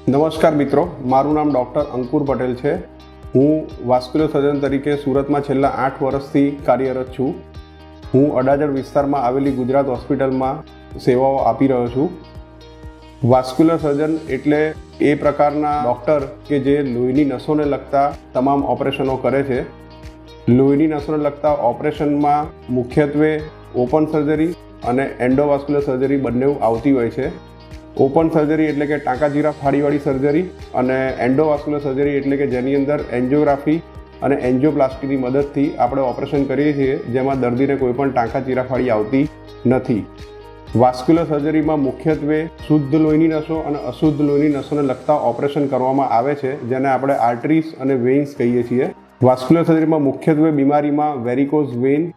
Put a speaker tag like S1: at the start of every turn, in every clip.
S1: નમસ્કાર મિત્રો, મારું નામ ડૉક્ટર અંકુર પટેલ છે। હું વાસ્ક્યુલર સર્જન તરીકે સુરતમાં છેલ્લા 8 વર્ષથી કાર્યરત છું। હું અડાજણ વિસ્તારમાં આવેલી ગુજરાત હોસ્પિટલમાં સેવાઓ આપી રહ્યો છું। વાસ્ક્યુલર સર્જન એટલે એ પ્રકારના ડૉક્ટર કે જે લોહીની નસોને લગતા તમામ ઓપરેશનો કરે છે। લોહીની નસોને લગતા ઓપરેશનમાં મુખ્યત્વે ઓપન સર્જરી અને એન્ડોવાસ્ક્યુલર સર્જરી બંને આવતી હોય છે। ઓપન સર્જરી એટલે કે ટાંકાચીરા ફાડીવાળી સર્જરી અને એન્ડોવાસ્ક્યુલર સર્જરી એટલે કે જેની અંદર એન્જિયોગ્રાફી અને એન્જિયોપ્લાસ્ટીની મદદથી આપણે ઓપરેશન કરીએ છીએ, જેમાં દર્દીને કોઈ પણ ટાંકાચીરા ફાડી આવતી નથી। વાસ્ક્યુલર સર્જરીમાં મુખ્યત્વે શુદ્ધ લોહીની નસો અને અશુદ્ધ લોહીની નસોને લગતા ઓપરેશન કરવામાં આવે છે, જેને આપણે આર્ટરીઝ અને વેઇન્સ કહીએ છીએ। વાસ્ક્યુલર સર્જરીમાં મુખ્યત્વે બીમારીમાં વેરિકોઝ વેઇન,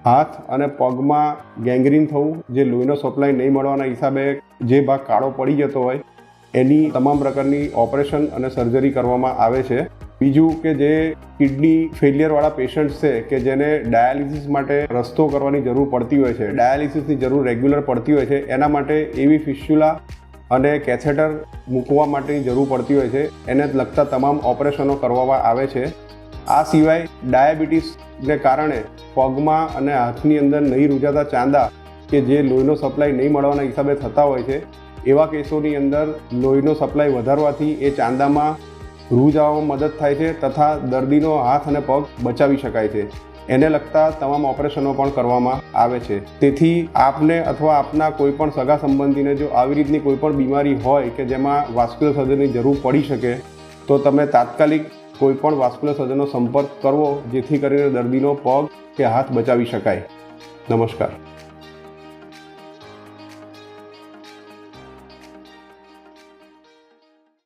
S1: હાથ અને પગમાં ગેંગ્રીન થવું, જે લોહીનો સપ્લાય નહીં મળવાના હિસાબે જે ભાગ કાળો પડી જતો હોય એની તમામ પ્રકારની ઓપરેશન અને સર્જરી કરવામાં આવે છે। બીજું કે જે કિડની ફેલિયરવાળા પેશન્ટ્સ છે કે જેને ડાયાલિસિસ માટે રસ્તો કરવાની જરૂર પડતી હોય છે, ડાયાલિસિસની જરૂર રેગ્યુલર પડતી હોય છે, એના માટે એવી ફિસ્ચ્યુલા અને કેથેટર મૂકવા માટેની જરૂર પડતી હોય છે, એને લગતા તમામ ઓપરેશનો કરવામાં આવે છે। આ સિવાય ડાયાબિટીસને કારણે પગમાં અને હાથની અંદર નહીં રૂજાતા ચાંદા કે જે લોહીનો સપ્લાય નહીં મળવાના હિસાબે થતા હોય છે, એવા કેસોની અંદર લોહીનો સપ્લાય વધારવાથી એ ચાંદામાં રૂજ આવવામાં મદદ થાય છે તથા દર્દીનો હાથ અને પગ બચાવી શકાય છે। એને લગતા તમામ ઓપરેશનો પણ કરવામાં આવે છે। તેથી આપને અથવા આપના કોઈ પણ સગા સંબંધીને જો આવી રીતની કોઈ પણ બીમારી હોય કે જેમાં વાસ્ક્યુલર સર્જનની જરૂર પડી શકે તો તમે તાત્કાલિક કોઈ પણ વાસ્ક્યુલર સર્જનનો સંપર્ક કરવો, જેથી કરીને દર્દીનો પગ કે હાથ બચાવી શકાય। નમસ્કાર।